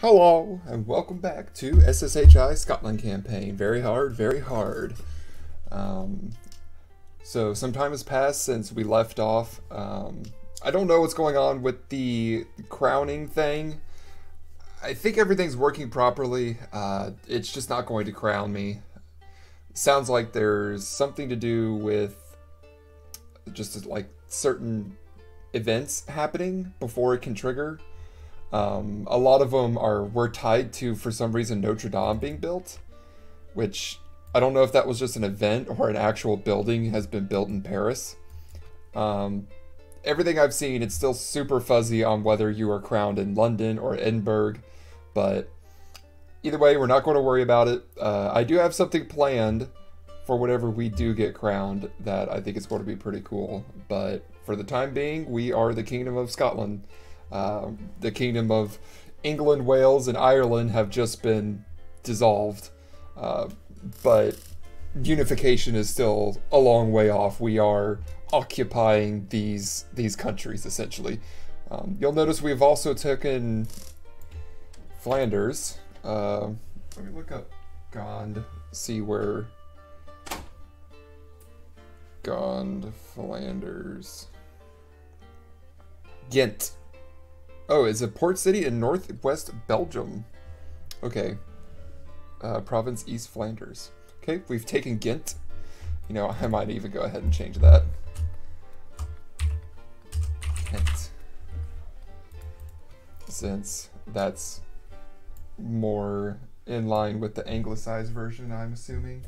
Hello, and welcome back to S.S.H.I Scotland campaign. Very hard, very hard. So some time has passed since we left off. I don't know what's going on with the crowning thing. I think everything's working properly. It's just not going to crown me. Sounds like there's something to do with just like certain events happening before it can trigger. A lot of them were tied to, for some reason, Notre Dame being built, which I don't know if that was just an event or an actual building has been built in Paris. Everything I've seen, it's still super fuzzy on whether you are crowned in London or Edinburgh, but either way, we're not going to worry about it. I do have something planned for whenever we do get crowned that I think is going to be pretty cool, but for the time being, we are the Kingdom of Scotland. The Kingdom of England, Wales, and Ireland have just been dissolved, but unification is still a long way off. We are occupying these countries, essentially. You'll notice we've also taken Flanders. Let me look up Gond, see where Gond, Flanders, Ghent. Oh, it's a port city in northwest Belgium. Okay. Province East Flanders. Okay, we've taken Ghent. You know, I might even go ahead and change that. Ghent. Since that's more in line with the anglicized version, I'm assuming.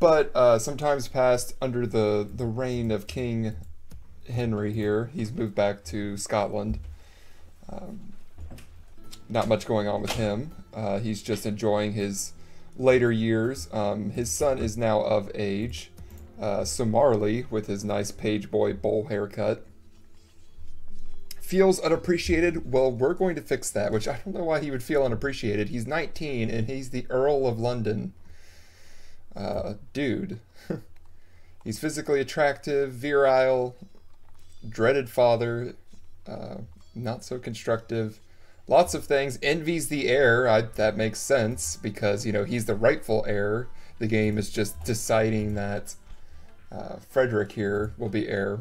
But sometimes past under the reign of King Henry here, he's moved back to Scotland. Not much going on with him. He's just enjoying his later years. His son is now of age. Marley, with his nice page boy bowl haircut, feels unappreciated. Well, we're going to fix that, which I don't know why he would feel unappreciated. He's 19 and he's the Earl of London. Dude. He's physically attractive, virile, dreaded father, not so constructive, lots of things, envies the heir. That makes sense because, you know, he's the rightful heir. The game is just deciding that Frederick here will be heir.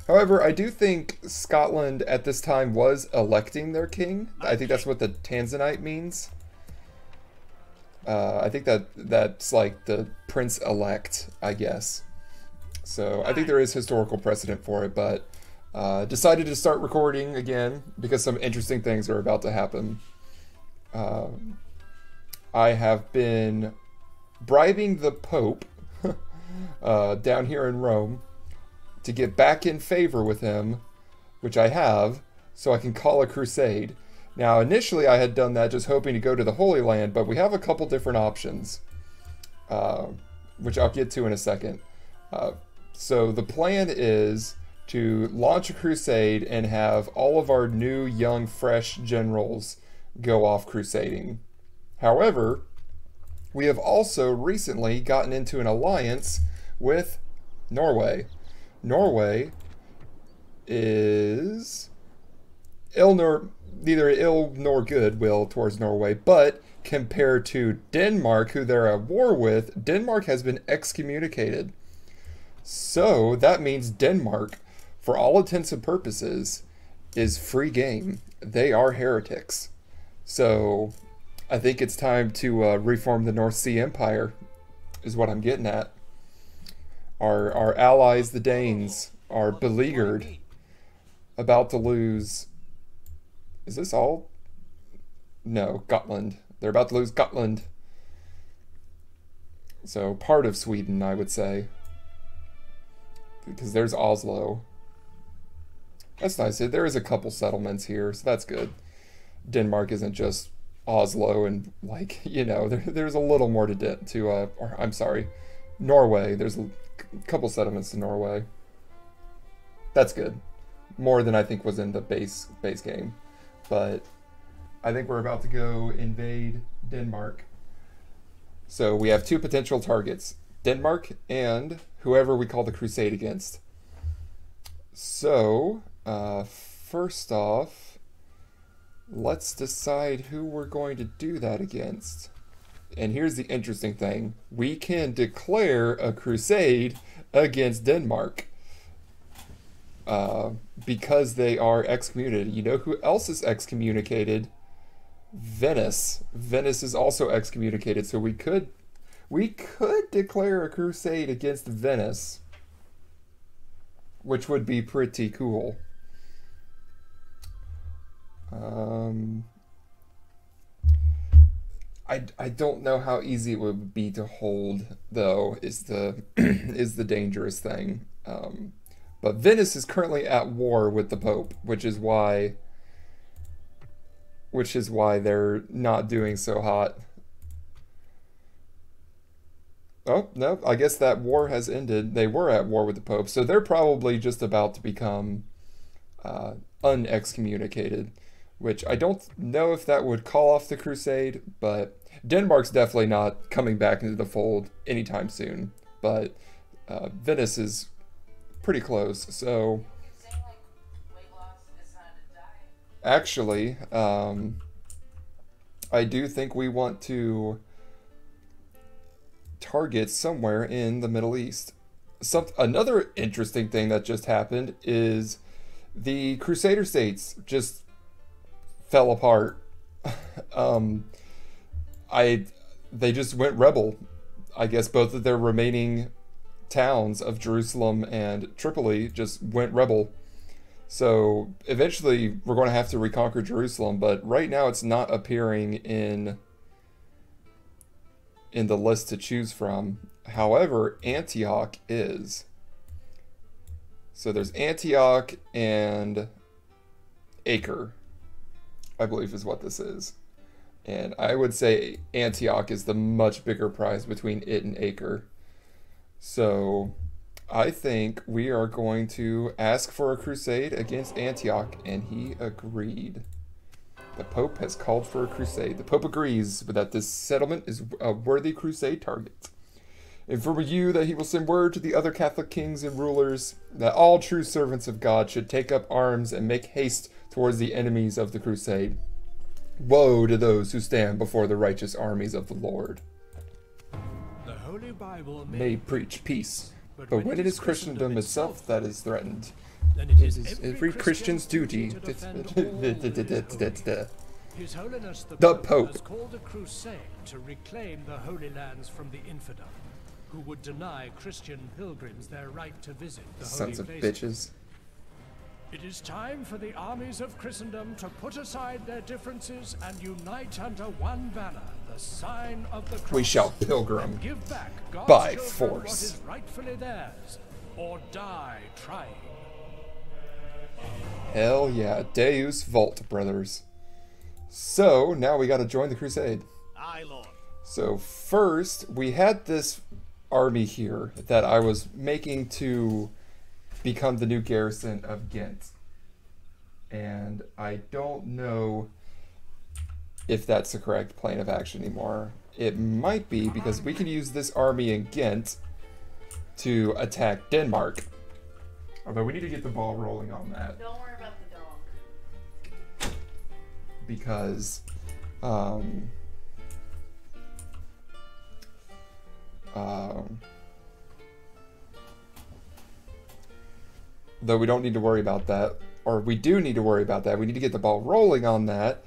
However, I do think Scotland at this time was electing their king. I think that's what the Tanzanite means. I think that's like the prince-elect, I guess. So I think there is historical precedent for it, but decided to start recording again because some interesting things are about to happen. I have been bribing the Pope down here in Rome to get back in favor with him, which I have, so I can call a crusade. Now, initially I had done that just hoping to go to the Holy Land, but we have a couple different options, which I'll get to in a second. So the plan is to launch a crusade and have all of our new, young, fresh generals go off crusading. However, we have also recently gotten into an alliance with Norway. Norway is neither ill nor goodwill towards Norway, but compared to Denmark, who they're at war with, Denmark has been excommunicated. So that means Denmark, for all intents and purposes, is free game. They are heretics. So I think it's time to reform the North Sea Empire, is what I'm getting at. Our allies, the Danes, are beleaguered, about to lose. Is this all? No, Gotland. They're about to lose Gotland. So part of Sweden, I would say. Because there's Oslo. That's nice. There is a couple settlements here, so that's good. Denmark isn't just Oslo and, like, you know, there's a little more or I'm sorry, Norway. There's a couple settlements to Norway. That's good. More than I think was in the base game. But I think we're about to go invade Denmark. So we have two potential targets, Denmark and whoever we call the crusade against. So, first off, let's decide who we're going to do that against. And here's the interesting thing. We can declare a crusade against Denmark. Because they are excommunicated. You know who else is excommunicated? Venice. Venice is also excommunicated, so we could declare a crusade against Venice, which would be pretty cool. I don't know how easy it would be to hold, though, is the is the dangerous thing. But Venice is currently at war with the Pope, which is why they're not doing so hot. Oh, no, I guess that war has ended. They were at war with the Pope, so they're probably just about to become unexcommunicated, which I don't know if that would call off the crusade, but Denmark's definitely not coming back into the fold anytime soon. But Venice is pretty close, so actually, I do think we want to target somewhere in the Middle East. Another interesting thing that just happened is the Crusader states just fell apart. They just went rebel. I guess both of their remaining towns of Jerusalem and Tripoli just went rebel. So eventually we're going to have to reconquer Jerusalem, but right now it's not appearing in the list to choose from. However, Antioch is. So there's Antioch and Acre, I believe is what this is. And I would say Antioch is the much bigger prize between it and Acre. So I think we are going to ask for a crusade against Antioch, and he agreed. The Pope has called for a crusade. The Pope agrees that this settlement is a worthy crusade target. And from you that he will send word to the other Catholic kings and rulers that all true servants of God should take up arms and make haste towards the enemies of the crusade. Woe to those who stand before the righteous armies of the Lord. The Holy Bible may preach peace, but when it is Christendom itself that is threatened, then it is every Christian's duty to defend His Holiness the Pope has called a crusade to reclaim the Holy Lands from the infidel, who would deny Christian pilgrims their right to visit the sons holy of places. bitches. It is time for the armies of Christendom to put aside their differences and unite under one banner, the sign of the cross. We shall pilgrim and give back God's by children force. what is rightfully theirs, or die trying. Hell yeah, Deus Vult, brothers. So now we got to join the crusade. Aye, Lord. So first, we had this army here that I was making to become the new garrison of Ghent. And I don't know if that's the correct plan of action anymore. It might be, because we can use this army in Ghent to attack Denmark. Although we need to get the ball rolling on that. Don't worry about the dog. Because though we don't need to worry about that, or we do need to worry about that. We need to get the ball rolling on that,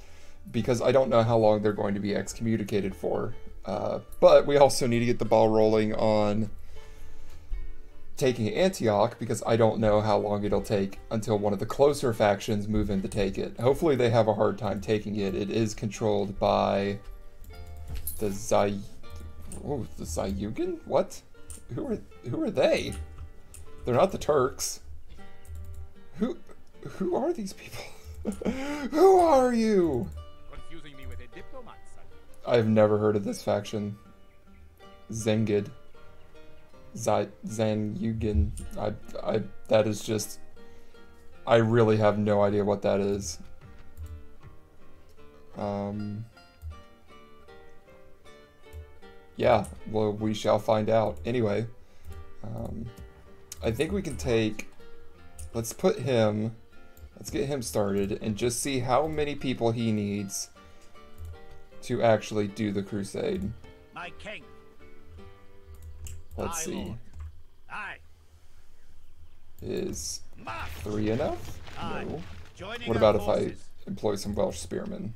because I don't know how long they're going to be excommunicated for. But we also need to get the ball rolling on taking Antioch, because I don't know how long it'll take until one of the closer factions move in to take it. Hopefully they have a hard time taking it. It is controlled by the Zayugan? What? Who are they? They're not the Turks. Who are these people? Who are you? Confusing me with a diplomat, son. I've never heard of this faction. Zengid. Zanyugan. That is just... I really have no idea what that is. Yeah, well, we shall find out. Anyway, I think we can take... Let's put him Let's get him started and just see how many people he needs to actually do the crusade. My king. Let's see. Lord. Aye. Is March. 3 enough? Aye. No. Joining What our about if I forces. employ some Welsh spearmen?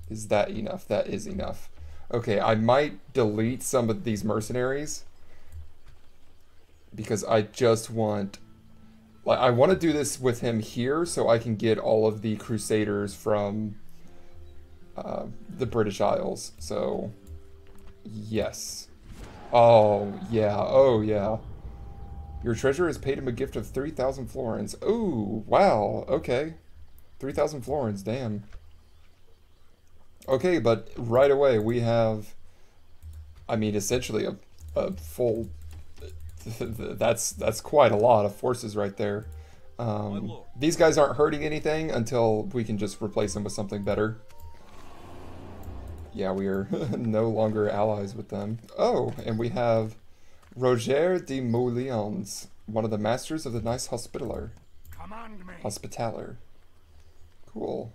Is that enough? That is enough. Okay, I might delete some of these mercenaries because I just want, like, I want to do this with him here so I can get all of the Crusaders from the British Isles. So, yes. Oh, yeah. Oh, yeah. Your treasurer has paid him a gift of 3,000 florins. Ooh, wow. Okay. 3,000 florins, damn. Okay, but right away we have, I mean, essentially a full, that's quite a lot of forces right there. These guys aren't hurting anything until we can just replace them with something better. Yeah, we are no longer allies with them. Oh, and we have Roger de Moulions, one of the masters of the nice hospitaller. Command me. Hospitaller. Cool.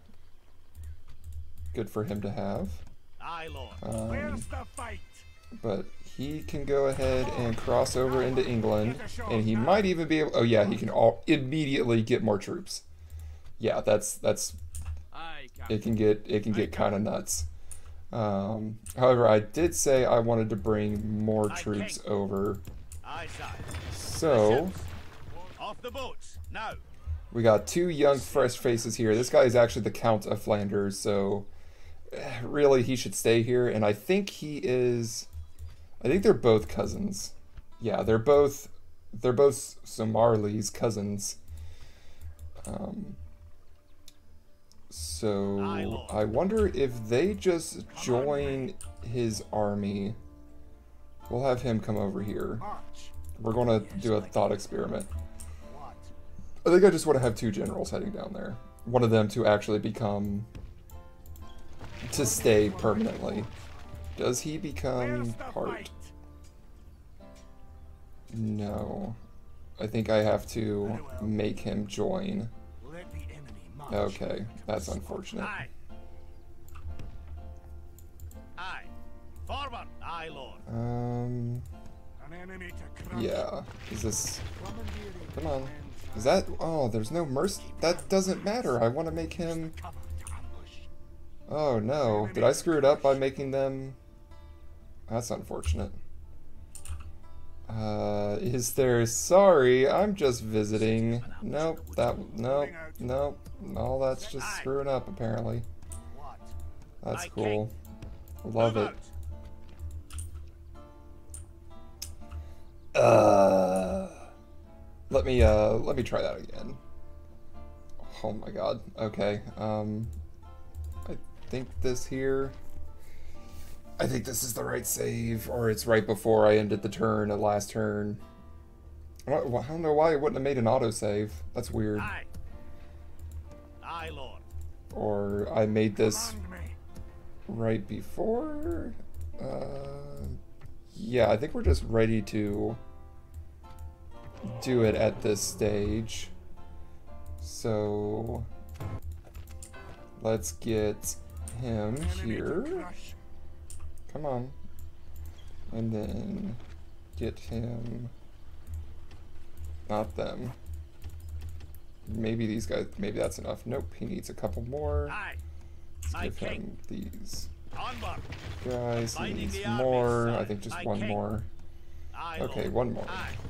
Good for him to have. Aye, Lord. Where's the fight? But he can go ahead and cross over into England, and he might even be able. Oh yeah, he can immediately get more troops. Yeah, that's Aye, it can get kind of nuts. However, I did say I wanted to bring more troops over, Aye, sire. so Off the boats now. we got 2 young, fresh faces here. This guy is actually the Count of Flanders, so really he should stay here. And I think he is. I think they're both cousins. Yeah, they're both Somarli's cousins. So I wonder if they just join his army. We'll have him come over here. We're going to do a thought experiment. I think I just want to have 2 generals heading down there. One of them to actually to stay permanently. Does he become part? No. I think I have to make him join. Okay, that's unfortunate. Aye. Aye. Forward. Aye, Lord. An enemy to crush. Yeah. Is this... Come on. Is that... Oh, there's no mercy. That doesn't matter. I want to make him... Oh, no. Did I screw it up by making them... That's unfortunate. Is there... Sorry, I'm just visiting. Nope, nope. No, that's just screwing up, apparently. That's cool. Love it. Let me try that again. Oh my god. Okay. I think this here... I think this is the right save, or it's right before I ended the turn, the last turn. I don't know why it wouldn't have made an autosave. That's weird. Aye. Aye, Lord. Or I made this right before? Yeah, I think we're just ready to do it at this stage. So let's get him here. Come on. And then get him... Not them. Maybe these guys... Maybe that's enough. Nope, he needs a couple more. Let's give him these guys. He needs more. I think just one more. Okay, one more.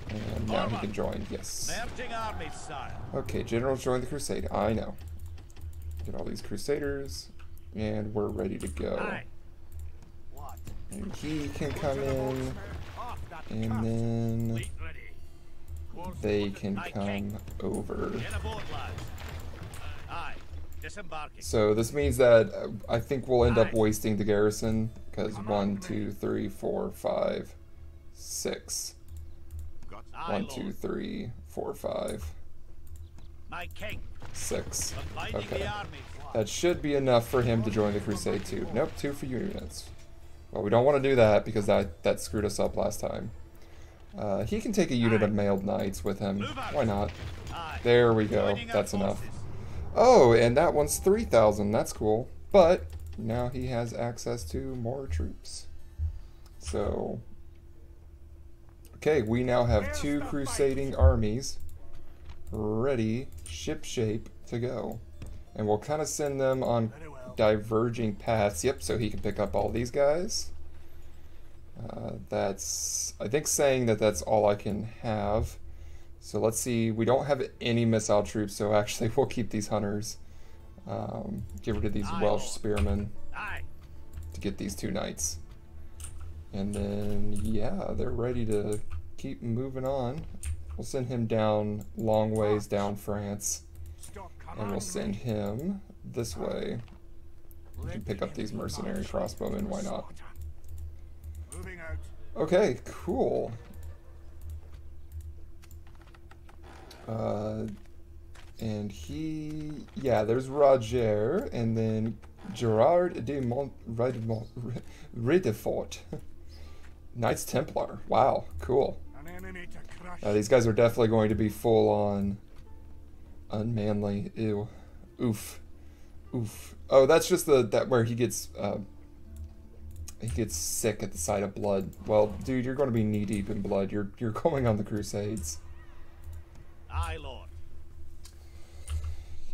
And now he can join. Yes. Okay, generals join the crusade. I know. Get all these crusaders. And we're ready to go. And he can come in, and then they can come over. So this means that I think we'll end up wasting the garrison, because 1, 2, 3, 4, 5, 6. 1, 2, 3, 4, 5, 6. Okay. That should be enough for him to join the crusade too. Nope, 2 for units. Well, we don't want to do that because that screwed us up last time. He can take a unit of mailed knights with him. Why not? There we go. That's enough. Oh, and that one's 3,000. That's cool. But now he has access to more troops. So, okay, we now have 2 crusading armies ready, shipshape to go. And we'll kind of send them on diverging paths. Yep, so he can pick up all these guys. That's, I think, saying that that's all I can have. So let's see, we don't have any missile troops, so actually we'll keep these hunters. Get rid of these Welsh spearmen to get these 2 knights. And then, yeah, they're ready to keep moving on. We'll send him down long ways down France. And we'll send him this way. We can pick up these mercenary crossbowmen, why not? Okay, cool. And he, yeah, there's Roger, and then Gerard de Redefort. Knights Templar. Wow, cool. These guys are definitely going to be full on unmanly. Ew. Oof. Oof. Oh, that's just that where he gets sick at the sight of blood. Well, dude, you're going to be knee deep in blood. You're going on the Crusades. Aye, Lord.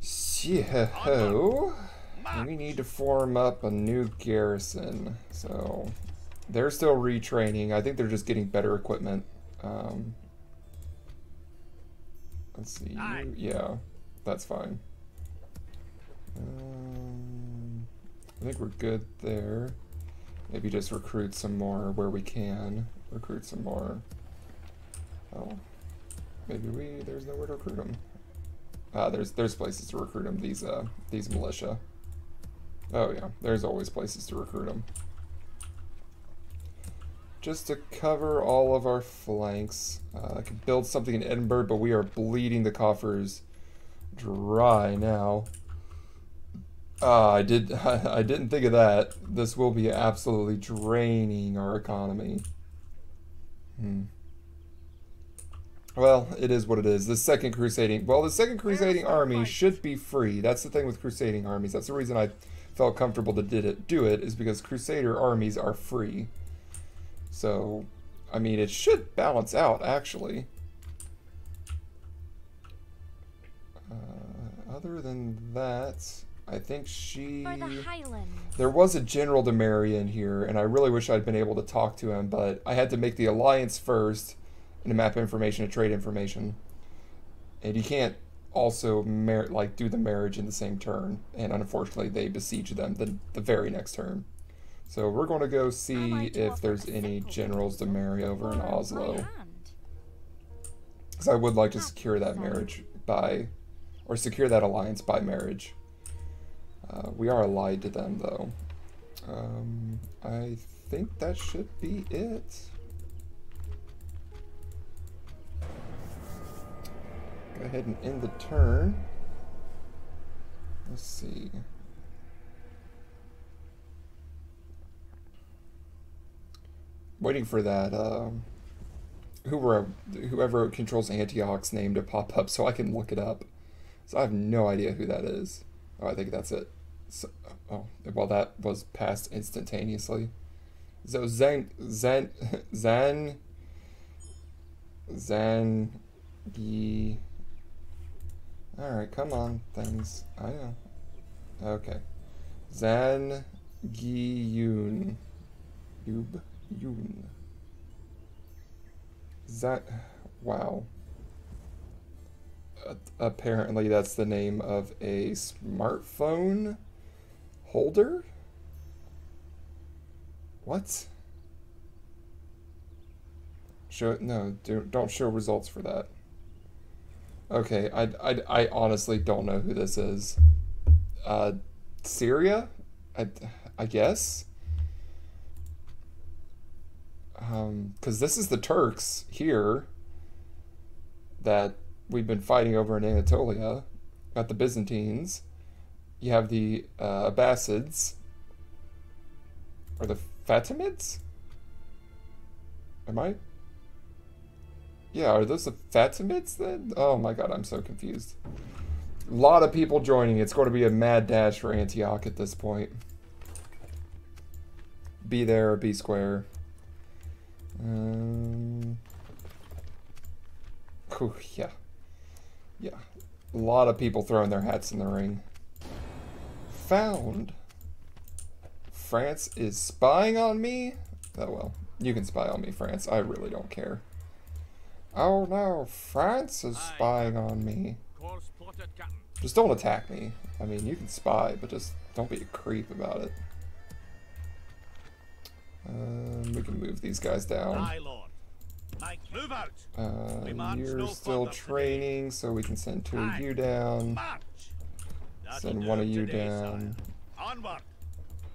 So, we need to form up a new garrison. So, they're still retraining. I think they're just getting better equipment. Let's see. Yeah, that's fine. I think we're good there. Maybe just recruit some more where we can. Recruit some more. Oh, maybe there's nowhere to recruit them. There's places to recruit them. These militia. Oh yeah, there's always places to recruit them. Just to cover all of our flanks. I could build something in Edinburgh, but we are bleeding the coffers dry now. I didn't think of that. This will be absolutely draining our economy. Well, it is what it is. The second crusading army should be free. That's the thing with crusading armies. That's the reason I felt comfortable to do it, is because crusader armies are free. So, I mean, it should balance out, actually. Other than that, I think there was a General de Mary in here, and I really wish I'd been able to talk to him, but I had to make the alliance first, and to map information and trade information. And you can't also do the marriage in the same turn, and unfortunately they besiege them the very next turn. So we're going to go see if there's any generals to marry over in Oslo. Because I would like to secure that marriage secure that alliance by marriage. We are allied to them, though. I think that should be it. Go ahead and end the turn. Let's see. Waiting for that, whoever controls Antioch's name to pop up so I can look it up. So I have no idea who that is. Oh, I think that's it. So, oh, well, that was passed instantaneously. So Zangi. Alright, come on, things. I know. Okay. Zangiyun. Yun. Wow. Apparently that's the name of a smartphone holder? What? Don't show results for that. Okay, I honestly don't know who this is. Syria? I guess? Because this is the Turks here that we've been fighting over in Anatolia. Got the Byzantines. You have the Abbasids. Or the Fatimids? Yeah, are those the Fatimids then? Oh my god, I'm so confused. A lot of people joining. It's going to be a mad dash for Antioch at this point. Be there or be square. Yeah. Yeah. A lot of people throwing their hats in the ring. Found. France is spying on me? Oh well. You can spy on me, France. I really don't care. Oh no, France is spying on me. Just don't attack me. I mean, you can spy, but just don't be a creep about it. We can move these guys down. You're still training, so we can send 2 of you down. Send 1 of you down.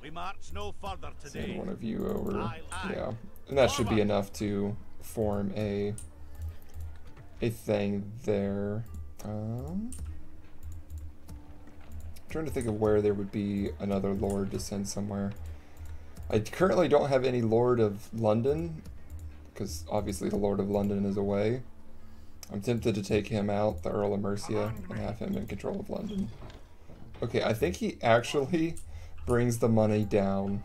We march no further today. Send 1 of you over. Yeah, and that should be enough to form a thing there. Trying to think of where there would be another Lord to send somewhere. I currently don't have any Lord of London, because obviously the Lord of London is away. I'm tempted to take him out, the Earl of Mercia, and have him in control of London. Okay, I think he actually brings the money down.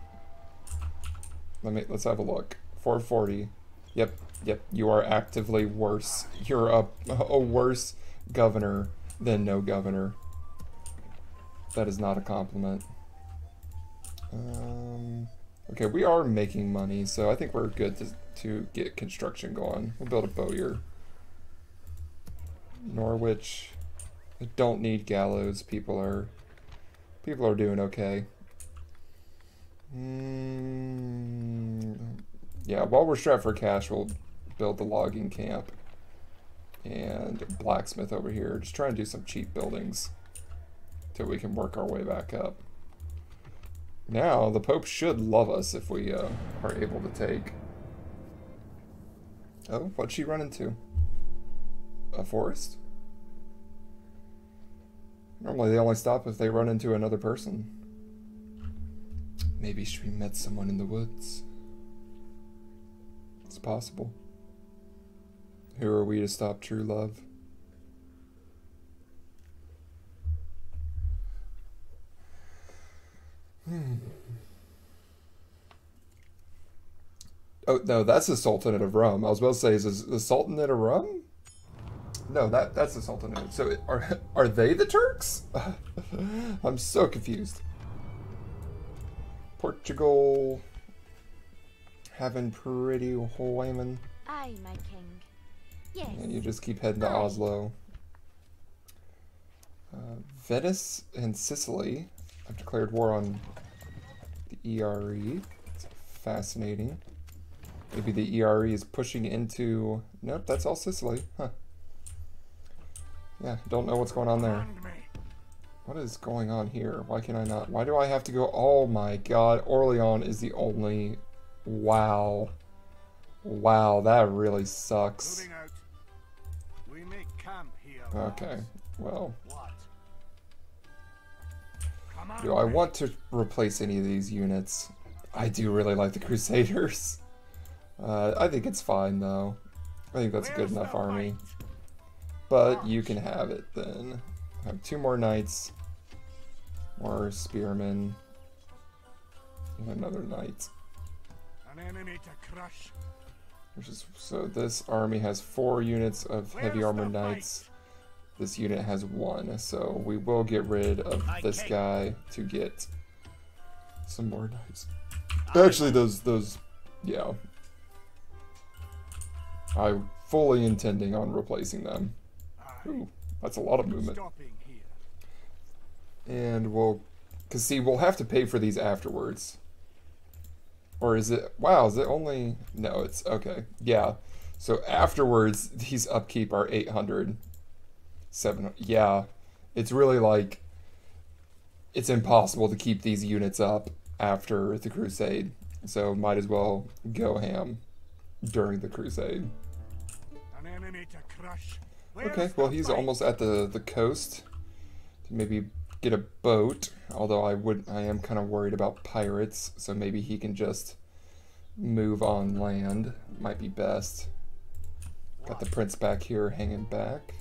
Let's have a look. 440. Yep, you are actively worse. You're a worse governor than no governor. That is not a compliment. Okay, we are making money, so I think we're good to get construction going. We'll build a bowyer. Norwich. I don't need gallows. People are doing okay. Yeah, while we're strapped for cash, we'll build the logging camp and blacksmith over here. Just trying to do some cheap buildings till we can work our way back up. Now, the Pope should love us if we are able to take... Oh, what'd she run into? A forest? Normally they only stop if they run into another person. Maybe she met someone in the woods. It's possible. Who are we to stop true love? Oh, no, that's the Sultanate of Rome. I was about to say, is the Sultanate of Rome? No, that's the Sultanate. So are they the Turks? I'm so confused. Portugal having pretty women. Aye, my king. Yes. Yeah, you just keep heading to Oslo. Venice and Sicily have declared war on the ERE. It's fascinating. Maybe the ERE is pushing into... Nope, that's all Sicily. Huh. Yeah, don't know what's going on there. What is going on here? Why can I not? Why do I have to go? Oh my god, Orleans is the only... Wow. Wow, that really sucks. We make camp here. Okay, well... Do I want to replace any of these units? I do really like the Crusaders. I think it's fine though. I think that's a good enough army. But you can have it then. Have 2 more knights. More spearmen. And another knight. An enemy to crush. So this army has 4 units of heavy armored knights. This unit has 1, so we will get rid of this guy to get some more knights. Actually, those, yeah. I'm fully intending on replacing them. Ooh, that's a lot of movement. And we'll, cause see, we'll have to pay for these afterwards. Or is it, wow, is it only, no, it's, okay, yeah. So afterwards, these upkeep are 800. 700, yeah. It's really like, it's impossible to keep these units up after the Crusade. So might as well go ham during the Crusade. An enemy to crush. Okay, well he's almost at the coast. To maybe get a boat. Although I am kind of worried about pirates, so maybe he can just move on land. Might be best. Got the prince back here hanging back.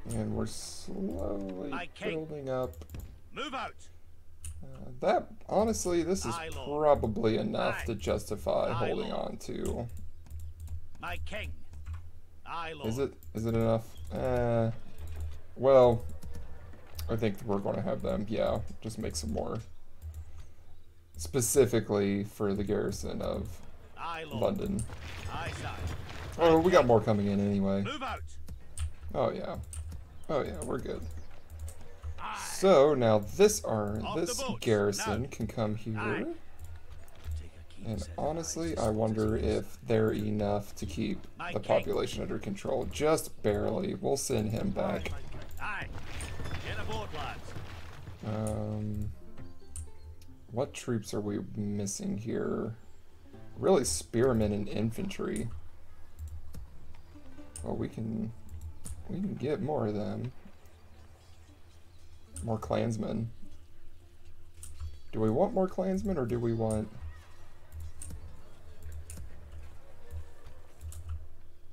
And we're slowly building up. Move out. That, honestly, this is Aye, Lord. probably enough Aye. to justify Aye, holding Lord. on to. My king. Aye, Lord. Is it enough? Well, I think we're going to have them, yeah, just make some more. Specifically for the garrison of Aye, Lord. London. Aye, sire. Oh, we got more coming in anyway. Move out. Oh yeah. Oh yeah, we're good. So now this boats, garrison now. can come here. Aye. And honestly, I wonder if they're enough to keep My the king. population under control. Just barely. We'll send him back. Aye. Get aboard, lads. What troops are we missing here? Really, spearmen and infantry. Well, we can get more of them. More clansmen. Do we want more clansmen, or do we want...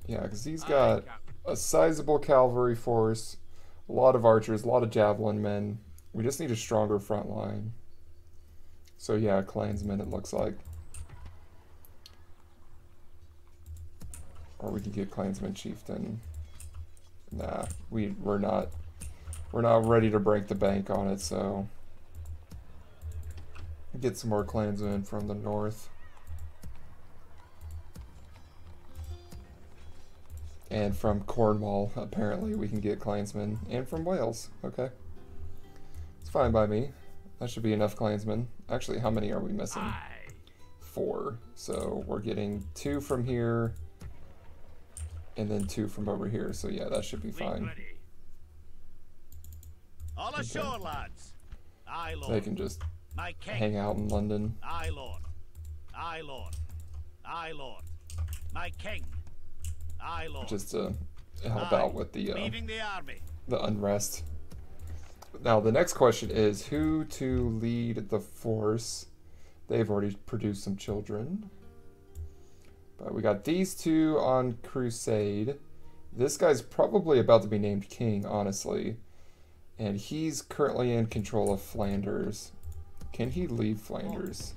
Yeah, because he's got a sizable cavalry force, a lot of archers, a lot of javelin men. We just need a stronger front line. So yeah, clansmen it looks like. Or we could get clansman chieftain. Nah, we're not ready to break the bank on it, so get some more clansmen from the north. And from Cornwall, apparently, we can get clansmen. And from Wales. Okay. It's fine by me. That should be enough clansmen. Actually, how many are we missing? 4. So we're getting 2 from here. And then 2 from over here. So yeah, that should be fine. All ashore, lads. Aye, Lord. They can just My king. hang out in London. Aye, Lord. Aye, Lord. Aye, Lord. My king. Aye, Lord. Just to help Aye. out with the Leaving the army. unrest. Now the next question is who to lead the force. They've already produced some children. But we got these 2 on Crusade. This guy's probably about to be named king, honestly. And he's currently in control of Flanders. Can he leave Flanders?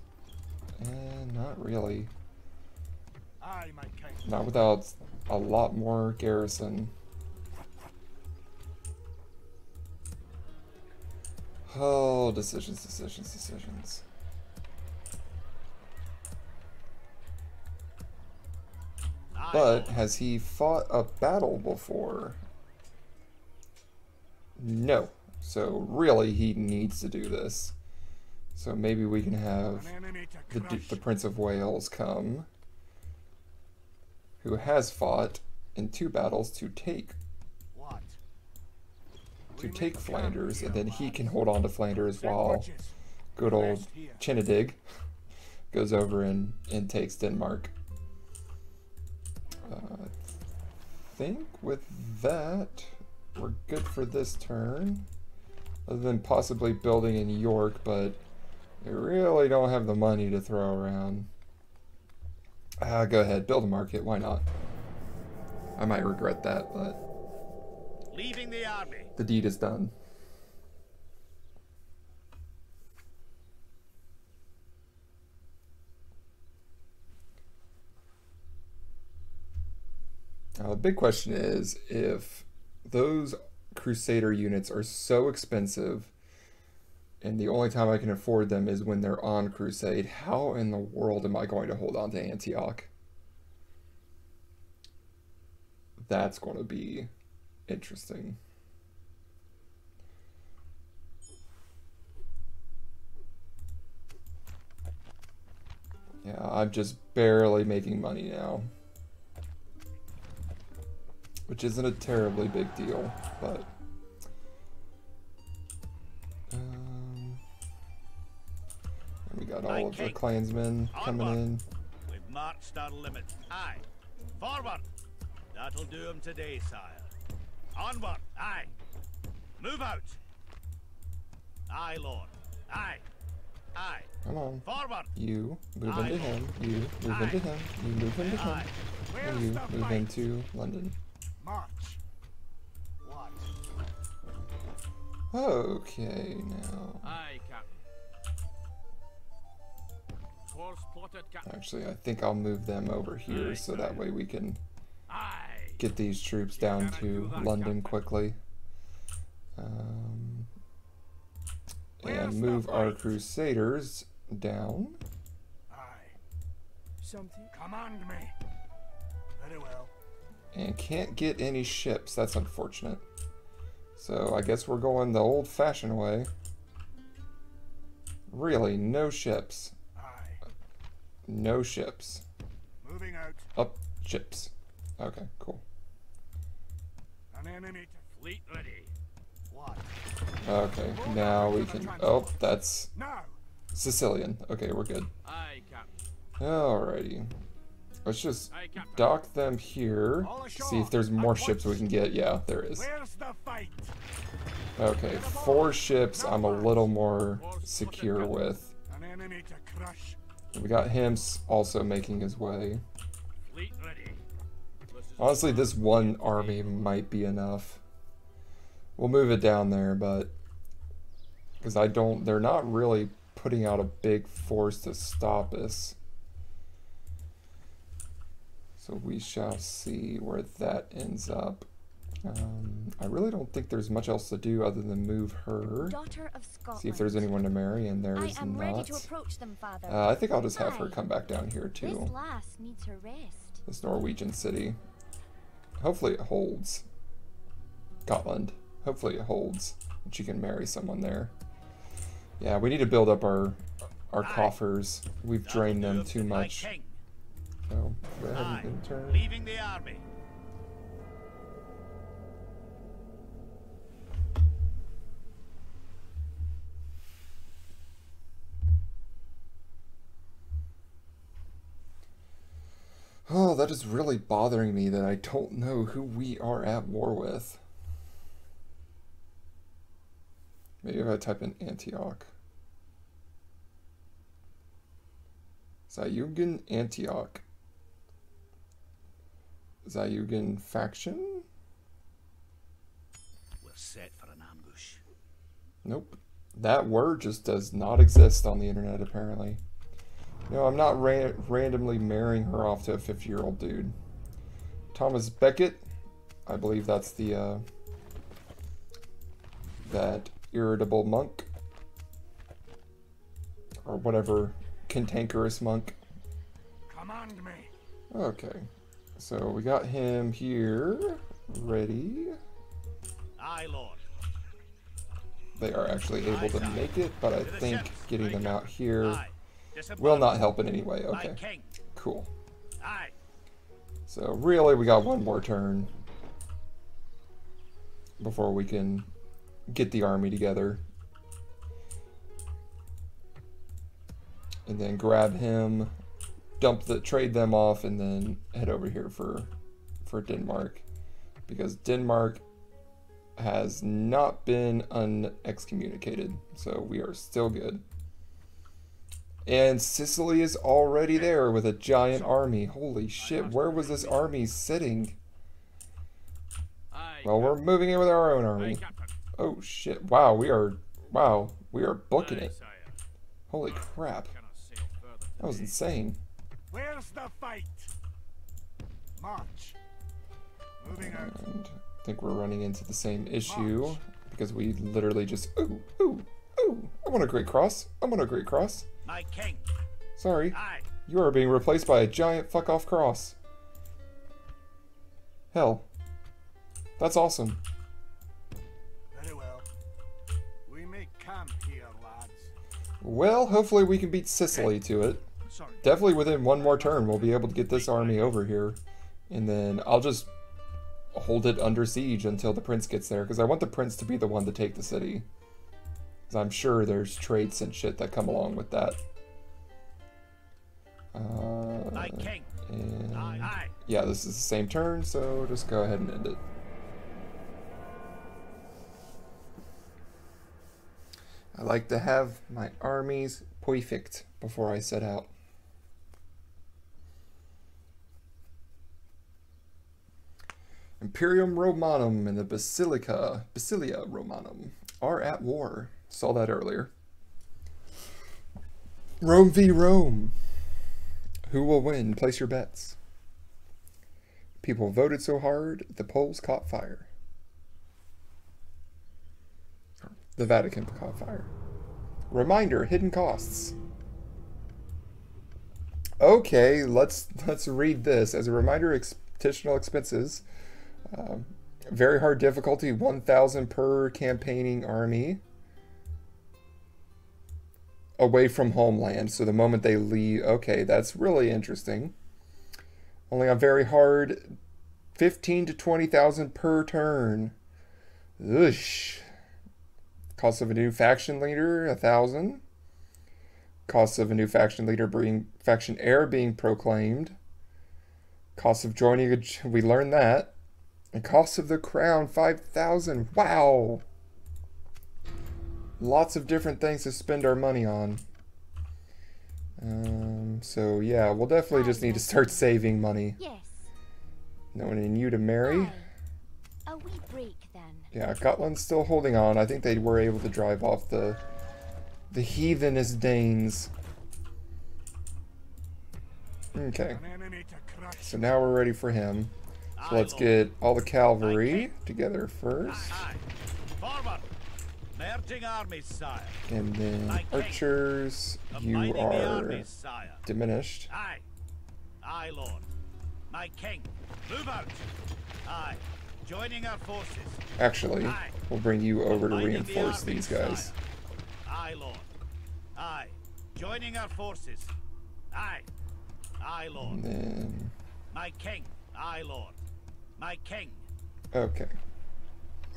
Not really. Aye, my king. Not without a lot more garrison. Oh, decisions. Aye, But Lord. has he fought a battle before? No. So really, he needs to do this. So maybe we can have the Prince of Wales come, who has fought in 2 battles to take Flanders, and then he can hold on to Flanders while good old Chinedig goes over and takes Denmark. I think with that, we're good for this turn. Other than possibly building in York, but we really don't have the money to throw around. Go ahead, build a market, why not? I might regret that, but Leaving the army. the deed is done. Now the big question is, if those Crusader units are so expensive and the only time I can afford them is when they're on Crusade, how in the world am I going to hold on to Antioch? That's going to be interesting. Yeah, I'm just barely making money now. Which isn't a terribly big deal, but... and we got all of the clansmen coming in. We've marched our limit. Aye. Forward. That'll do him today, sire. Onward. Aye. Move out. Aye, Lord. Aye. Aye. Come on. Forward. You move Aye, into Lord. him. You move Aye. into him. You move into him. Aye. And you move into London. March. What? Okay, now. Aye, Captain. Course plotted, Captain. Actually, I think I'll move them over here so that way we can Aye. get these troops down to London quickly. And move our Crusaders down. Aye. Something? Command me. Very well. And can't get any ships. That's unfortunate. So I guess we're going the old-fashioned way. Really, no ships. Aye. No ships. Moving out. Up ships. Okay, cool. An enemy to Fleet ready. what? Okay, now we can... Oh, that's Now. Sicilian. Okay, we're good. Aye, Captain. Alrighty. Let's just Aye, Captain. dock them here. See if there's more ships we can get. Yeah, there is. Where's the fight? Okay, 4 ships I'm a little more secure with. An enemy to crush. We got him also making his way. Fleet ready. Honestly, this one army might be enough. We'll move it down there, but... Because they're not really putting out a big force to stop us. So we shall see where that ends up. I really don't think there's much else to do other than move her. Daughter of Scotland. See if there's anyone to marry, and there I is am not. ready to approach them, father. I think I'll just have her Aye. come back down here This too. lass needs her rest. This Norwegian city. Hopefully it holds. Gotland. Hopefully it holds. And she can marry someone there. Yeah, we need to build up our coffers. We've drained them too much. So go ahead Aye. and turn. Leaving the army. Oh, that is really bothering me that I don't know who we are at war with. Maybe if I type in Antioch. Zayugan Antioch. Zayugan faction? We're set for an ambush. Nope. That word just does not exist on the internet, apparently. No, I'm not randomly marrying her off to a 50-year-old dude. Thomas Becket. I believe that's the, that irritable monk. Or whatever, cantankerous monk. Command me. Okay. So we got him here. Ready. Aye, Lord. They are actually able to make it, but I think getting them out here Aye. will not help in any way. My Okay, king. cool. Aye. So really, we got one more turn before we can get the army together. And then grab him, trade them off, and then head over here for Denmark. Because Denmark has not been unexcommunicated, so we are still good. And Sicily is already there with a giant army. Holy shit, where was this army sitting? Aye, Well, we're moving in with our own Aye, army. Captain. Oh shit, wow, we are booking Aye, it. sire. Holy crap, Cannot sail further that was today. insane. Where's the fight? March. Moving out. And I think we're running into the same issue because we literally just, ooh, I want a great cross. I want a great cross. My king. Sorry, Aye. you are being replaced by a giant fuck off cross. Hell, that's awesome. Very well. We make camp here, lads. Well, hopefully we can beat Sicily to it. Sorry. Definitely within one more turn we'll be able to get this army over here. And then I'll just hold it under siege until the prince gets there. Because I want the prince to be the one to take the city. Because I'm sure there's traits and shit that come along with that. My king. And Aye. yeah, this is the same turn, so just go ahead and end it. I like to have my armies perfect before I set out. Imperium Romanum and the Basilia Romanum. are at war. Saw that earlier. Rome v. Rome. Who will win? Place your bets. People voted so hard, the polls caught fire. The Vatican caught fire. Reminder, hidden costs. Okay, let's read this. As a reminder, additional expenses. Very hard difficulty, 1,000 per campaigning army. Away from homeland, so the moment they leave... Okay, that's really interesting. Only on very hard, 15 to 20,000 per turn. Oosh. Cost of a new faction leader, 1,000. Cost of a new faction leader being faction heir being proclaimed. Cost of joining a... We learned that. And cost of the crown, 5,000. Wow. Lots of different things to spend our money on. So yeah, we'll definitely just need to start saving money. Yes. No one in you to marry. Aye. A wee break then. Yeah, Gotland's still holding on. I think they were able to drive off the heathenist Danes. Okay. So now we're ready for him. So let's get all the cavalry together first. Forward! Merging armies, sire. And then archers, you Combining the are armies, sire. diminished. Aye. Aye, Lord. My king. Move out. Aye. Joining our forces. Actually, Aye. we'll bring you over to Combining the reinforce armies, these guys. sire. Aye, Lord. Aye. Joining our forces. Aye. Aye, Lord. And then, My king. Aye, Lord. My king. okay.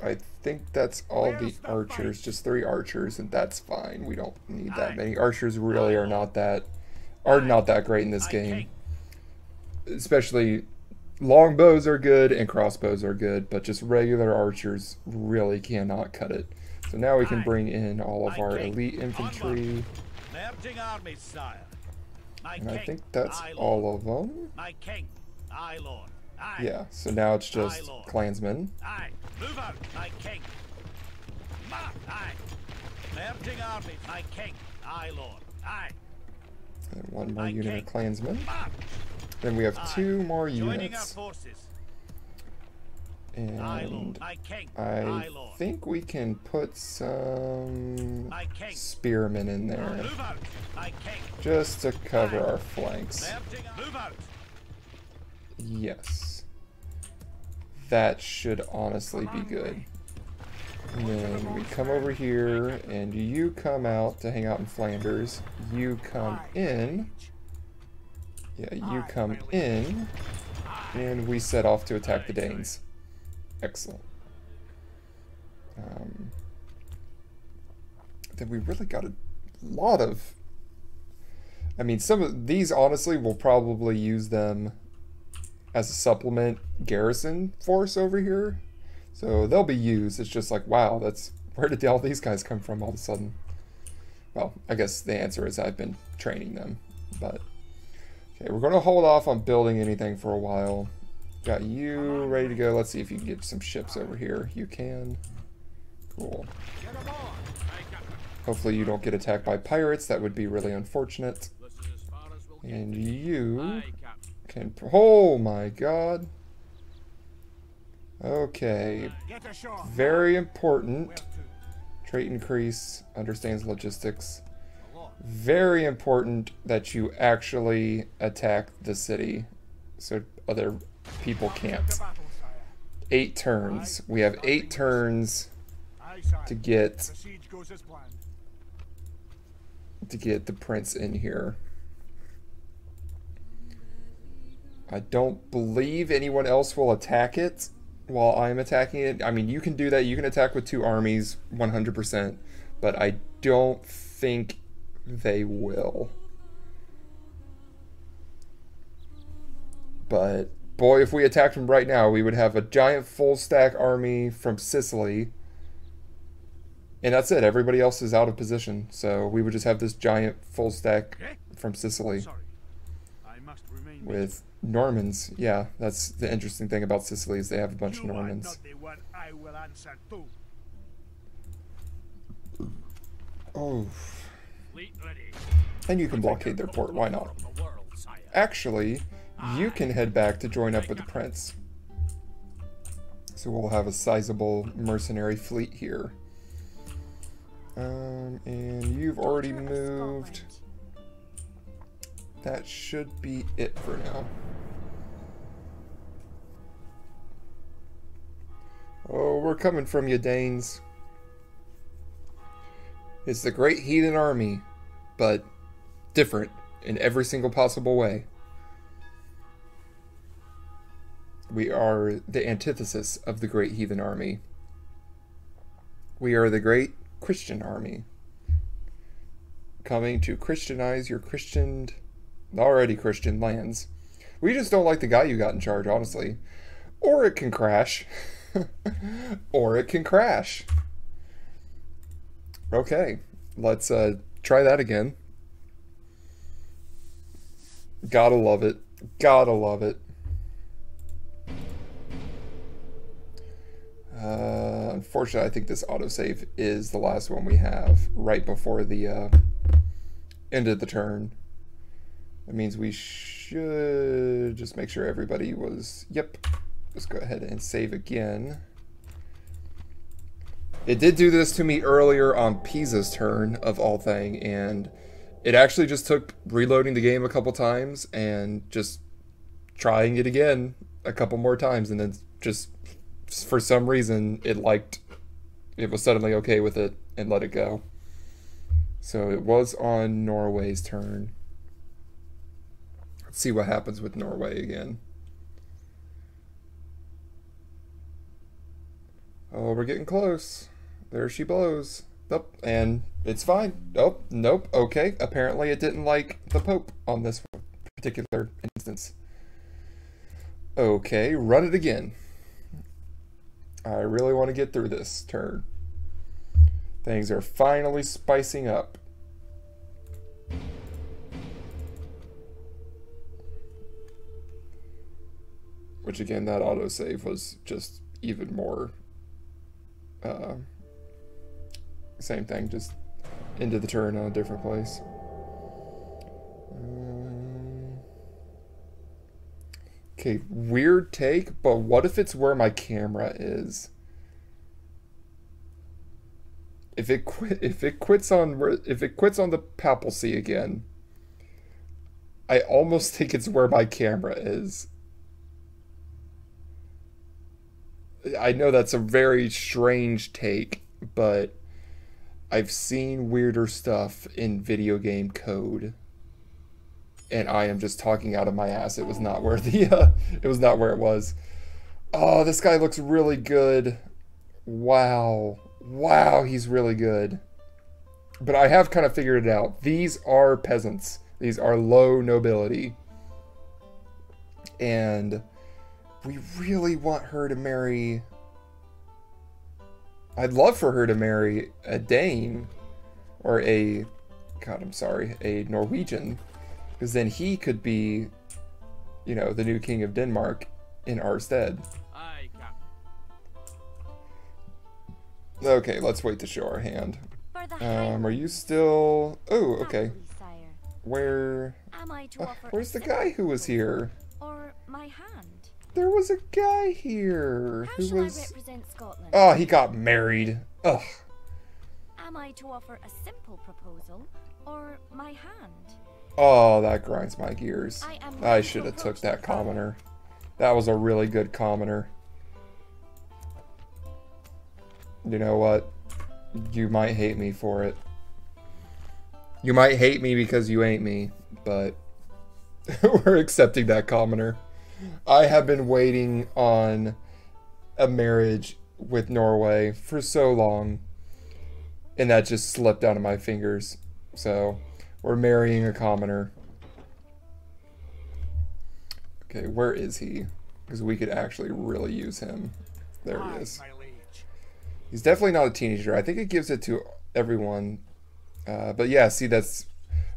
I think that's all the archers, just 3 archers, and that's fine. We don't need that many. Archers really are not that great in this game. Especially longbows are good and crossbows are good, but just regular archers really cannot cut it. So now we can bring in all of our elite infantry. Merging armies, sire. My And I king. think that's Aye, Lord. all of them. My king. Aye, Lord. Aye. Yeah, so now it's just Aye, Lord. clansmen. Aye. Move out, my king. Aye. Merging armies, my king. Aye, Lord. Aye. And 1 more My unit king. of clansmen. March. Then we have Aye. 2 more Joining our units. forces. Aye, Lord. And My king. I Aye, Lord. think we can put some My king. spearmen in there Move out, my king. just to cover Aye. our flanks. Merging. Move out. Yes. That should honestly be good. And then we come over here, and you come out to hang out in Flanders. You come in. Yeah, you come in. And we set off to attack the Danes. Excellent. Then we really got a lot of... I mean, some of these, honestly, we'll probably use them as a supplement garrison force over here. So they'll be used. It's just like, wow, that's... Where did all these guys come from all of a sudden? Well, I guess the answer is I've been training them. But, okay, we're going to hold off on building anything for a while. Got you ready to go. Let's see if you can get some ships over here. You can. Cool. Hopefully you don't get attacked by pirates. That would be really unfortunate. And you can... Oh my god. Okay. Very important. Trait increase. Understands logistics. Very important that you actually attack the city so other people can't. 8 turns. We have 8 turns to get the prince in here. I don't believe anyone else will attack it while I'm attacking it. I mean, you can do that. You can attack with 2 armies 100%, but I don't think they will. But boy, if we attacked them right now, we would have a giant full stack army from Sicily. And that's it. Everybody else is out of position. So we would just have this giant full stack from Sicily. Sorry. I must remain With Normans. Yeah, that's the interesting thing about Sicily is they have a bunch of You are Normans. not the one I will answer to. Oh. Fleet ready. And you can blockade their port, why not? From the world, sire. Actually, you can head back to join up with the prince. So we'll have a sizable mercenary fleet here. And you've already moved. That should be it for now. Oh, we're coming from you, Danes. It's the Great Heathen Army, but different in every single possible way. We are the antithesis of the Great Heathen Army. We are the Great Christian Army, coming to Christianize your already Christian lands. We just don't like the guy you got in charge, honestly. Or it can crash. Or it can crash. Okay, let's try that again. Gotta love it. Gotta love it. Unfortunately, I think this autosave is the last one we have right before the end of the turn. That means we should just make sure everybody was... Yep. Let's go ahead and save again. It did do this to me earlier on Pisa's turn, of all thing, and it actually just took reloading the game a couple times and just trying it again a couple more times, and then just for some reason it was suddenly okay with it and let it go. So it was on Norway's turn. Let's see what happens with Norway again. Oh, we're getting close. There she blows. Oh, and it's fine. Oh, nope. Okay. Apparently it didn't like the Pope on this particular instance. Okay, run it again. I really want to get through this turn. Things are finally spicing up. Which again, that autosave was just even more... same thing, just into the turn on a different place. Okay, weird take, but what if it's where my camera is? If it quits on the papacy again, I almost think it's where my camera is. I know that's a very strange take, but I've seen weirder stuff in video game code, and I am just talking out of my ass. It was not where it was not where it was. Oh, this guy looks really good. Wow. Wow, he's really good. But I have kind of figured it out. These are peasants. These are low nobility. And we really want her to marry... I'd love for her to marry a Dane. Or a... God, I'm sorry. A Norwegian. Because then he could be, you know, the new king of Denmark in our stead. Aye, Captain. Okay, let's wait to show our hand. Are you still... Oh, okay. Where... Where's the guy who was here? Or my hand? There was a guy here How who shall was... I represent Scotland? Oh, he got married. Ugh. Am I to offer a simple proposal or my hand? Oh, that grinds my gears. I I should have took that commoner. That was a really good commoner. You know what? You might hate me for it. You might hate me because you ain't me, but we're accepting that commoner. I have been waiting on a marriage with Norway for so long, and that just slipped out of my fingers. So, we're marrying a commoner. Okay, where is he? Because we could actually really use him. There he is. He's definitely not a teenager. I think it gives it to everyone. But yeah, see, that's...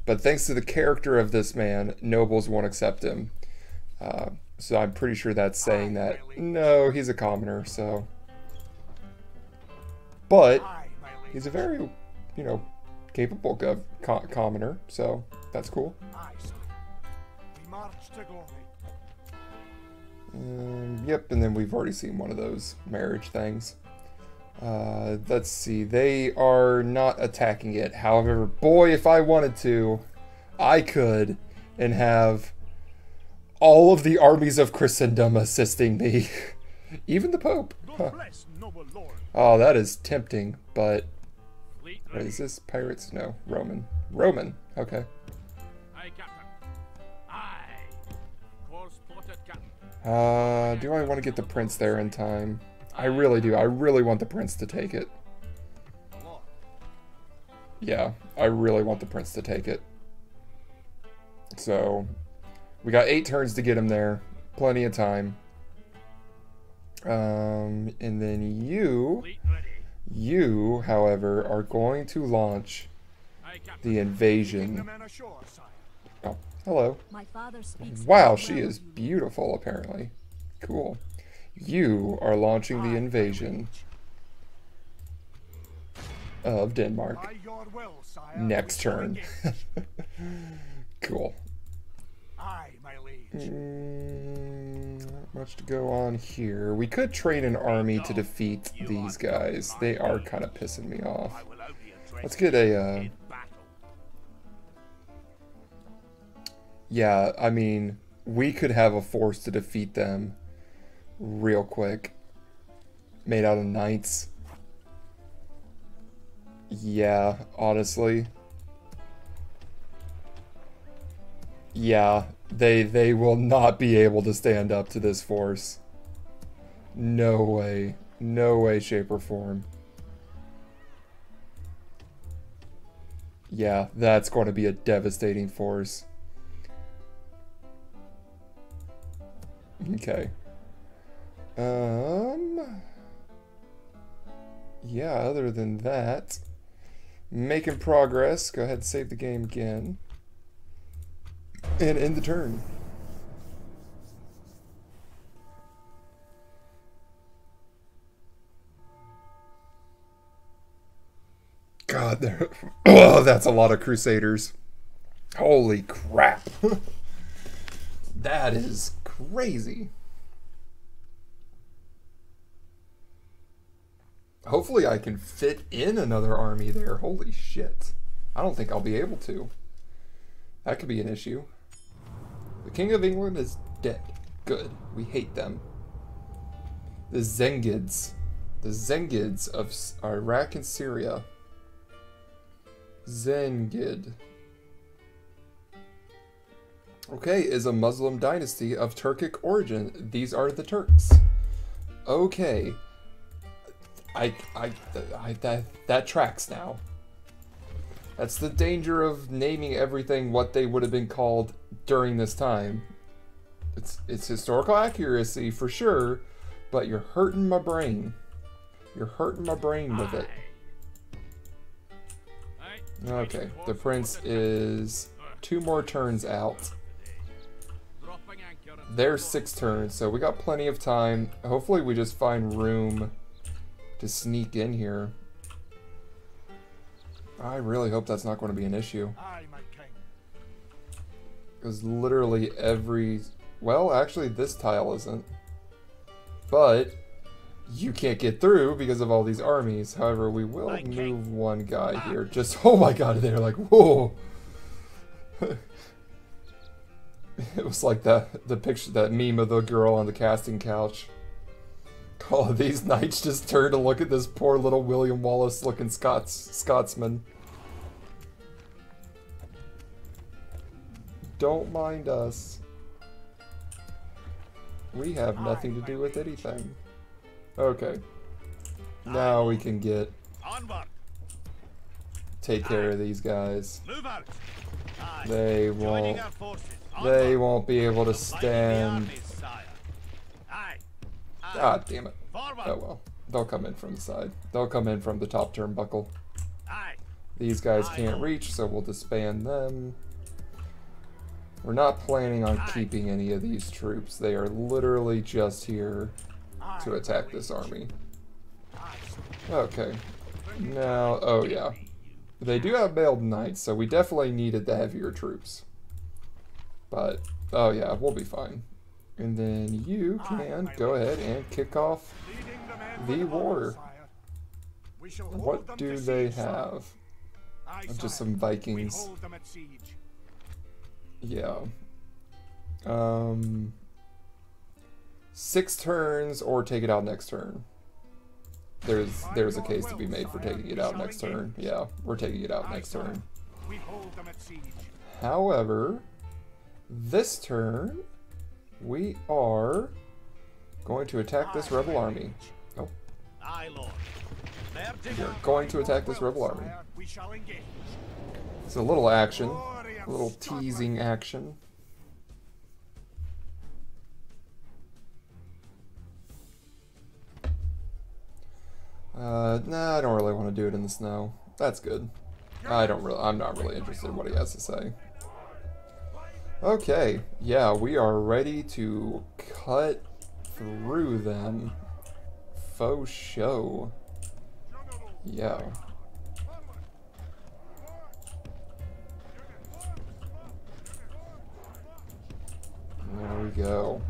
But thanks to the character of this man, nobles won't accept him. So I'm pretty sure that's saying that, no, he's a commoner, so... But, he's a very, you know, capable commoner, so that's cool. Aye, sire. We march to glory. Yep, and then we've already seen one of those marriage things. Let's see, they are not attacking it. However, boy, if I wanted to, I could, and have all of the armies of Christendom assisting me. Even the Pope. Huh. Bless noble lord. Oh, that is tempting, but... Fleet Wait, ready. is this pirates? No, Roman. Roman, okay. Aye, Captain. Aye. Course plotted, Captain. Do I want to get the prince there in time? I really do. I really want the prince to take it. Lord. Yeah, I really want the prince to take it. So, we got 8 turns to get him there. Plenty of time. And then Fleet ready. you, however, are going to launch Aye, Captain. the The invasion. men ashore, sire. Oh, hello. My father speaks. Wow, well she of is you. beautiful, apparently. Cool. You are launching the invasion of Denmark By your will, sire. next we shall turn. engage. Cool. Aye, my liege. Not much to go on here. We could train an army to defeat these guys. They are kind of pissing me off. I will only address Let's get a, in battle. yeah, I mean, we could have a force to defeat them real quick. Made out of knights. Yeah, honestly. Yeah, they will not be able to stand up to this force. No way. No way, shape, or form. Yeah, that's going to be a devastating force. Okay. Yeah, other than that, making progress. Go ahead and save the game again. And end the turn. God, there. Oh, that's a lot of Crusaders. Holy crap. That is crazy. Hopefully I can fit in another army there. Holy shit. I don't think I'll be able to. That could be an issue. The King of England is dead. Good. We hate them. The Zengids. The Zengids of Iraq and Syria. Zengid. Okay, is a Muslim dynasty of Turkic origin. These are the Turks. Okay. That tracks now. That's the danger of naming everything what they would have been called during this time. It's historical accuracy for sure, but you're hurting my brain. You're hurting my brain with it. Aye. Okay, the prince is 2 more turns out. Dropping anchor and There's 6 turns, so we got plenty of time. Hopefully we just find room to sneak in here. I really hope that's not going to be an issue. Aye, my king. Because literally every... Well, actually this tile isn't. But you can't get through because of all these armies. However, we will move one guy here. Just... Oh my god, they're like, whoa! It was like the picture, that meme of the girl on the casting couch. All of these knights just turn to look at this poor little William Wallace looking Scotsman. Don't mind us. We have nothing to do with anything. Okay. Now we can Onward. take care of these guys. Move out. Aye. They Joining won't our forces. they Onward. won't be able to Fighting the stand. armies, sire. Aye. Aye. God damn it. Forward. Oh well. They'll come in from the side. They'll come in from the top turnbuckle. Aye. These guys can't reach, so we'll disband them. We're not planning on keeping any of these troops. They are literally just here to attack this army. Okay. Now, oh yeah. They do have mailed knights, so we definitely needed the heavier troops. But, oh yeah, we'll be fine. And then you can go ahead and kick off the war. What do they have? Just some Vikings. Yeah. 6 turns or take it out next turn. There's a case to be made for taking it out next turn. Yeah, we're taking it out next turn. However, this turn we are going to attack this rebel army. Oh. We are going to attack this rebel army. It's a little action, a little teasing action. Nah, I don't really want to do it in the snow. That's good. I'm not really interested in what he has to say. Okay, yeah, we are ready to cut through them. Faux show. Yeah. There we go.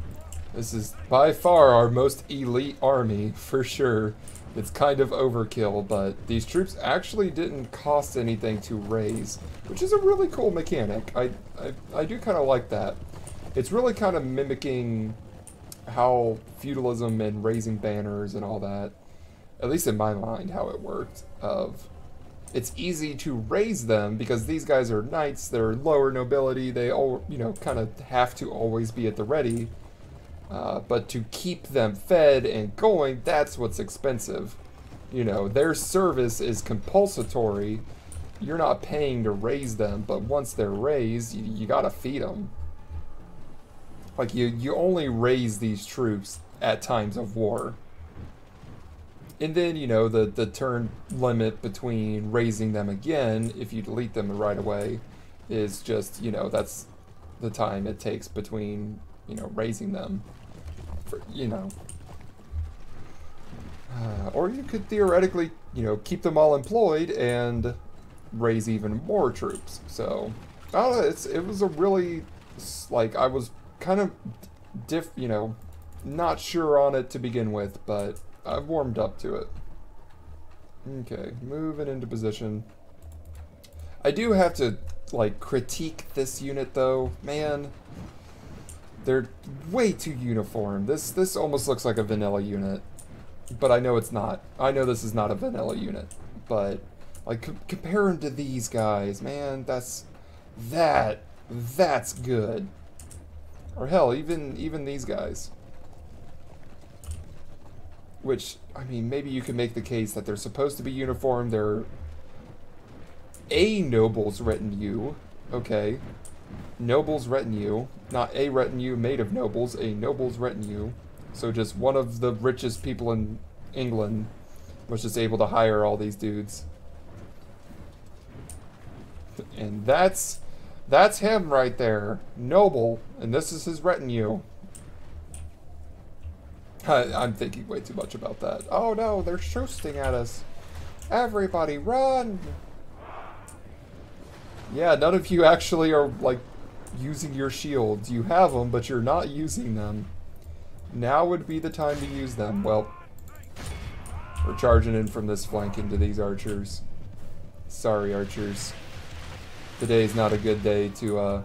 This is by far our most elite army, for sure. It's kind of overkill, but these troops actually didn't cost anything to raise, which is a really cool mechanic. I do kind of like that. It's really kind of mimicking how feudalism and raising banners and all that, at least in my mind, how it worked. It's easy to raise them because these guys are knights, they're lower nobility, they all, you know, kind of have to always be at the ready. But to keep them fed and going, that's what's expensive. You know, their service is compulsory. You're not paying to raise them, but once they're raised, you gotta feed them. Like, you only raise these troops at times of war. And then, you know, the turn limit between raising them again, if you delete them right away, is just, you know, that's the time it takes between, you know, raising them. For, you know. Or you could theoretically, you know, keep them all employed and raise even more troops. So, I don't know, it was a really, like, I was kind of, you know, not sure on it to begin with, but I've warmed up to it. Okay, moving into position. I do have to, like, critique this unit, though. Man, they're way too uniform. This almost looks like a vanilla unit, but I know it's not. I know this is not a vanilla unit, but, like, compare them to these guys, man, that's good. Or hell, even these guys. Which, I mean, maybe you could make the case that they're supposed to be uniform. They're a noble's retinue. Okay. Noble's retinue. Not a retinue made of nobles. A noble's retinue. So just one of the richest people in England was just able to hire all these dudes. And that's him right there. Noble. And this is his retinue. I'm thinking way too much about that. Oh no, they're shooting at us. Everybody run! Yeah, none of you actually are, like, using your shields. You have them, but you're not using them. Now would be the time to use them. Well, we're charging in from this flank into these archers. Sorry, archers. Today's not a good day to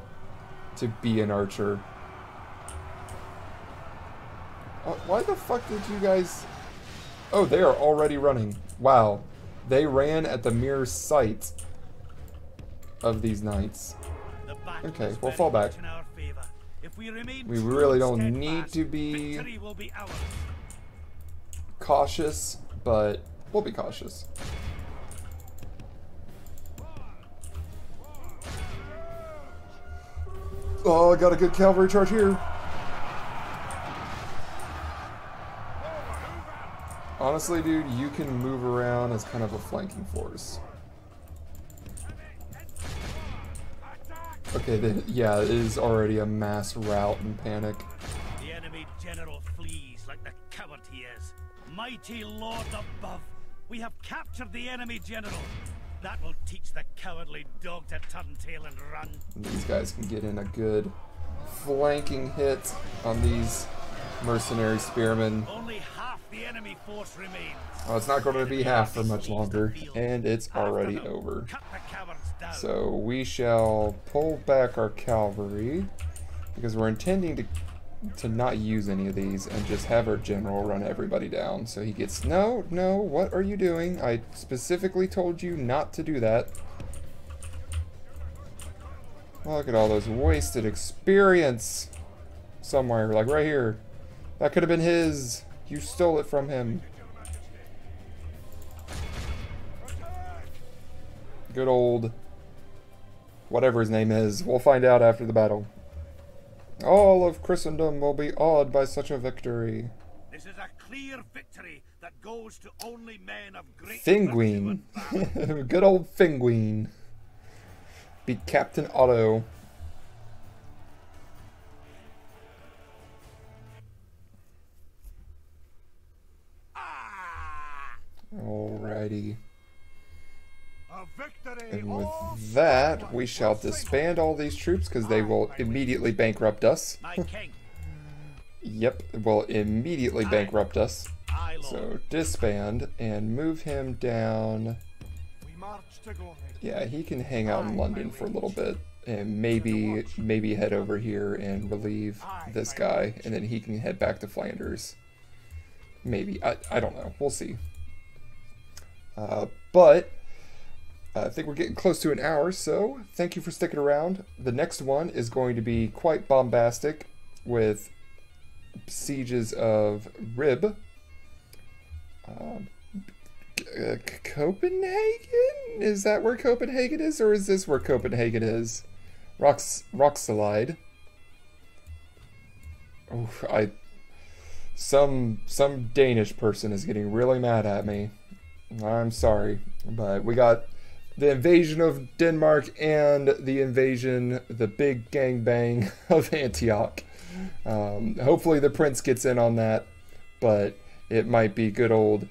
be an archer. Why the fuck did you guys... Oh, they are already running. Wow. They ran at the mere sight of these knights. Okay, we'll fall back. We really don't need to be cautious, but we'll be cautious. Oh, I got a good cavalry charge here. Honestly, dude, you can move around as kind of a flanking force. Okay, yeah, it is already a mass rout and panic. The enemy general flees like the coward he is. Mighty Lord above, we have captured the enemy general. That will teach the cowardly dog to turn tail and run. These guys can get in a good flanking hit on these mercenary spearmen. Only half the enemy force remains. Oh, it's not going to be half for much longer, and it's already over. Cut the cowards down. So we shall pull back our cavalry, because we're intending to not use any of these and just have our general run everybody down. So he gets, no, what are you doing? I specifically told you not to do that. Look at all those wasted experience somewhere, like right here. That could have been his. You stole it from him. Good old whatever his name is. We'll find out after the battle. All of Christendom will be awed by such a victory. This is a clear victory that goes to only men of great Fingween. virtue and valor. Good old Fingween. Beat Captain Otto. Alrighty. A victory. And with that, we shall disband all these troops because they will immediately bankrupt us. My king. Yep, will immediately bankrupt us. Aye, Lord. So disband and move him down. We march to glory. Yeah, he can hang out in London for a little bit and maybe head over here and relieve this guy, and then he can head back to Flanders. Maybe. I don't know. We'll see. But I think we're getting close to an hour, so thank you for sticking around. The next one is going to be quite bombastic with sieges of Rib. Copenhagen? Is that where Copenhagen is, or is this where Copenhagen is? Roxalide. Oh, some Danish person is getting really mad at me. I'm sorry, but we got the invasion of Denmark and the big gangbang of Antioch. Hopefully the prince gets in on that, but it might be good old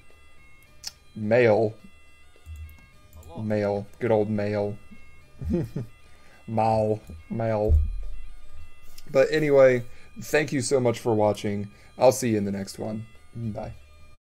Mail. Good old Mail. Mal. But anyway, thank you so much for watching. I'll see you in the next one. Bye.